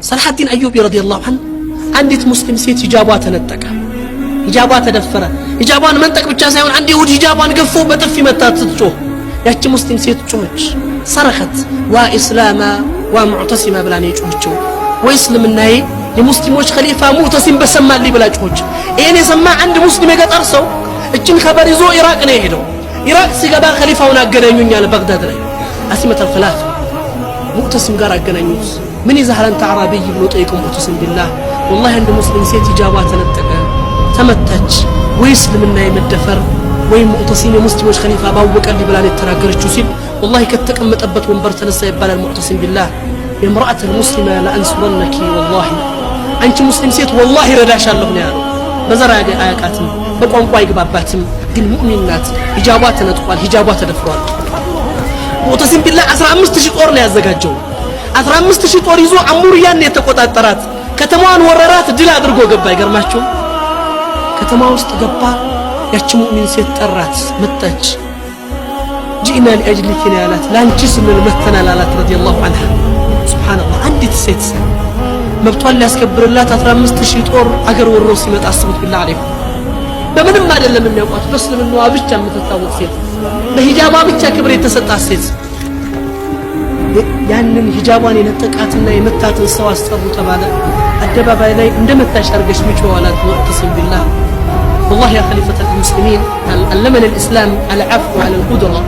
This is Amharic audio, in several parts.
صلاح الدين أيوبي رضي الله عنه عندي مسلم سيت هجابات نتك هجابات تدفره هجابان منطق بتشا سايون عندي يهود هجابان قفوا بطفي متات تشوه ያቺ ሙስሊም ሴት ጮች ሰረኸት ወኢስላማ ወሙዕተሲማ ብላኔ ጮችው ወይስልምናዬ የሙስሊሞች ኸሊፋ ሙዕተሲም በሰማልኝ ብላ ጮች እኔ ሰማ አንድ ሙስሊም የገጠር ሰው እችን خبر ይዞ ኢራቅ ነው ሄደው ኢራቅ ሲገባ ኸሊፋውን አገናኙኛል በግዳድ ላይ አሲመተ الخلاف ሙዕተሲም ጋር አገናኙት ምን ይዛሃል አንተ አረብይ ብሎ ጠይቀው ሙዕተሲም ቢላህ والله አንድ ሙስሊም ሴት ሂጃባ ተነጠቀ ተመታች ወይስልምናዬ መደፈር ወይ ሙዕተሲም የሙስሊሞች ኸሊፋ ባወቀልኝ ብላ የተናገረችው ሲል والله ከተቀመጠበት ወንበር ተነሳ ይባላል ሙዕተሲም ቢላህ የምራአት المسلمه لا انصرنك والله አንቺ ሙስሊም ሴት والله ረዳሻለሁ ነው ያለው በዘራ አያቃትም በቋንቋ ይግባባትም ግን ሙእሚን ናት ሂጃቧ ተነጥቋል ሂጃቧ ተደፍሯል ሙዕተሲም ቢላህ 15000 ጦር ነው ያዘጋጀው 15000 ጦር ይዞ አሙርያን የተቆጣጠራት ከተማዋን ወረራት ድል አድርጎ ገባ ይገርማችሁ ከተማ ውስጥ ገባ ያቺ ሙእሚን ሴት ጠራት መጣች جئنا لاجلك يا لات لانቺ ስንል መተናል አላት رضي الله عنها سبحان الله አንዲት ሴት መብቷን ሊያስከብርላት 15000 ጦር አገር ወሮ ሲመጣ አስቡት بالله عليكم በምንም አይደለም የሚያውቋት በእስልምናዋ ብቻ የምትታወቅ ሴት በሂጃባ ብቻ ክብር የተሰጣት ሴት ያንን ሂጃቧን የነጠቃትና የመታትን ሰው አስጠሩ ተባለ አደባባይ ላይ እንደመታሽ አርገሽ ምጭዋላት ሙዕተሲም ቢላህ والله يا خليفة المسلمين علمنا الإسلام على العفو وعلى القدرة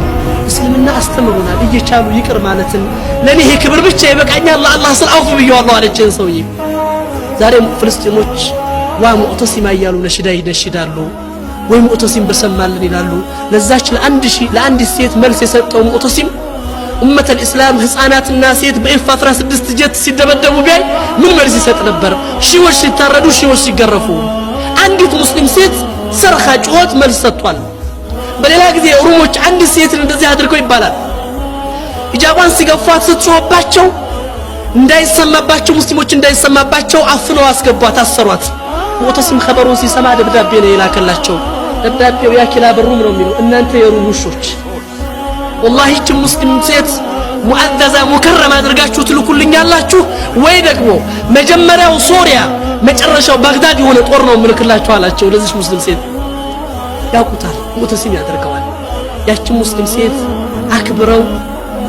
اسلمنا استمرنا እየቻሉ ይቅር ማለትን ለኔ ይሄ ክብር ብቻ ይበቃኛል الله ስልአውፍ ብየዋለሁ አለችን ሰውዬ ዛሬ ፍልስጤሞች ወሙዕተሲም ያያሉ ነሽዳ ይነሽዳሉ ወይ ሙዕተሲም በሰማልን ይላሉ ለዛች ለአንድ ሴት መልስ የሰጠው ሙዕተሲም ኡመተ الاسلام ህፃናትና ሴት በኤፍ 16 ጀት ሲደበደቡ ቢያይ ምን መልስ ይሰጥ ነበር ሺዎች ሲታረዱ ሺዎች ሲገረፉ አንዲት ሙስሊም ሴት ሰርኻ ጮት መልስ ሰጥቷል በሌላ ጊዜ ሩሞች አንድ ሴት እንደዚህ አድርገው ይባላል ሂጃቧን ሲገፋት ስትጮህባቸው እንዳይሰማባቸው ሙስሊሞች እንዳይሰማባቸው አፍነው አስገቧት አሰሯት ሙዕተሲም خبሩን ሲሰማ ደብዳቤ ነው የላከላቸው ደብዳቤው ያኪላ በሩም ነው የሚለው እናንተ የሩም ውሾች والله እቺ ሙስሊም ሴት ሙአዘዛ ሙከረማ አድርጋችሁ ትልኩልኛላችሁ ወይ ደግሞ መጀመሪያው ሶሪያ መጨረሻው ባግዳድ የሆነ ጦር ነው ምልክላችሁ አላቸው ለዚህ ሙስሊም ሴት ያቁታል ሙዕተሲም ያደርገዋል ያቺ ሙስሊም ሴት አክብረው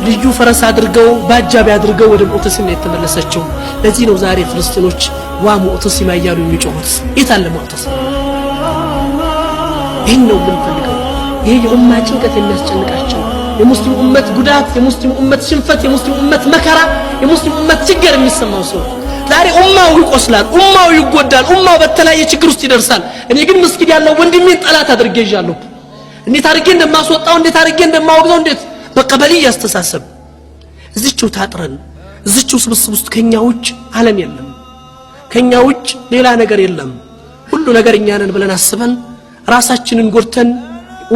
ልዩ ፈረስ አድርገው ባጃብ ያድርገው ወደ ሙዕተሲም የተመለሰችው ለዚህ ነው ዛሬ ፍልስጤሞች ሙዕተሲም ያያሉ የሚጮሁት የታለ ሙዕተሲም ይሄን ነው የምንፈልገው ይሄ የኡማ ጭንቀት የሚያስጨንቃቸው የሙስሊም ኡመት ጉዳት የሙስሊም ኡመት ሽንፈት የሙስሊም ኡመት መከራ የሙስሊም ኡመት ችግር የሚሰማው ሰው ዛሬ ኡማው ይቆስላል ኡማው ይጎዳል ኡማው በተለያየ ችግር ውስጥ ይደርሳል እኔ ግን መስጊድ ያለው ወንድሜን ጠላት አድርጌ ይዣለሁ እንዴት አድርጌ እንደማስወጣው እንዴት አድርጌ እንደማወግዘው እንዴት በቀበሌ ያስተሳሰብ እዚህው ታጥረን እዚህው ስብስብ ውስጥ ከኛ ውጭ ዓለም የለም ከኛ ውጭ ሌላ ነገር የለም ሁሉ ነገር እኛ ነን ብለን አስበን ራሳችንን ጎርተን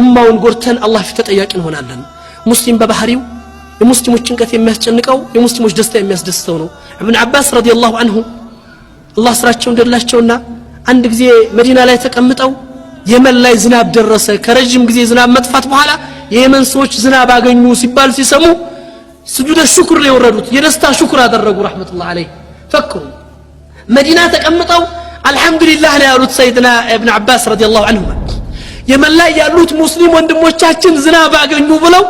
ኡማውን ጎርተን አላህ ፊት ተጠያቂ እንሆናለን ሙስሊም በባህሪው የሙስሊሞች ጭንቀት የሚያስጨንቀው የሙስሊሞች ደስታ የሚያስደስተው ነው ኢብኑ አባስ ረዲየላሁ ዐንሁ አላህ ስራቸው እንደላቸውና አንድ ጊዜ መዲና ላይ ተቀምጠው የመን ላይ ዝናብ ደረሰ ከረጅም ጊዜ ዝናብ መጥፋት በኋላ የየመን ሰዎች ዝናብ አገኙ ሲባል ሲሰሙ ስጁደ ሽክር ላይ ወረዱት የደስታ ሽክር አደረጉ ረህመቱላህ ዐለይሂ ፈክሩ መዲና ተቀምጠው አልহামዱሊላህ ላይ ያሉት ሰይድና ኢብኑ አባስ ረዲየላሁ ዐንሁ የመን ላይ ያሉት ሙስሊም ወንድሞቻችን ዝናብ አገኙ ብለው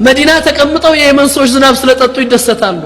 መዲና ተቀምጠው የየመን ሰዎች ዝናብ ስለጠጡ ይደሰታሉ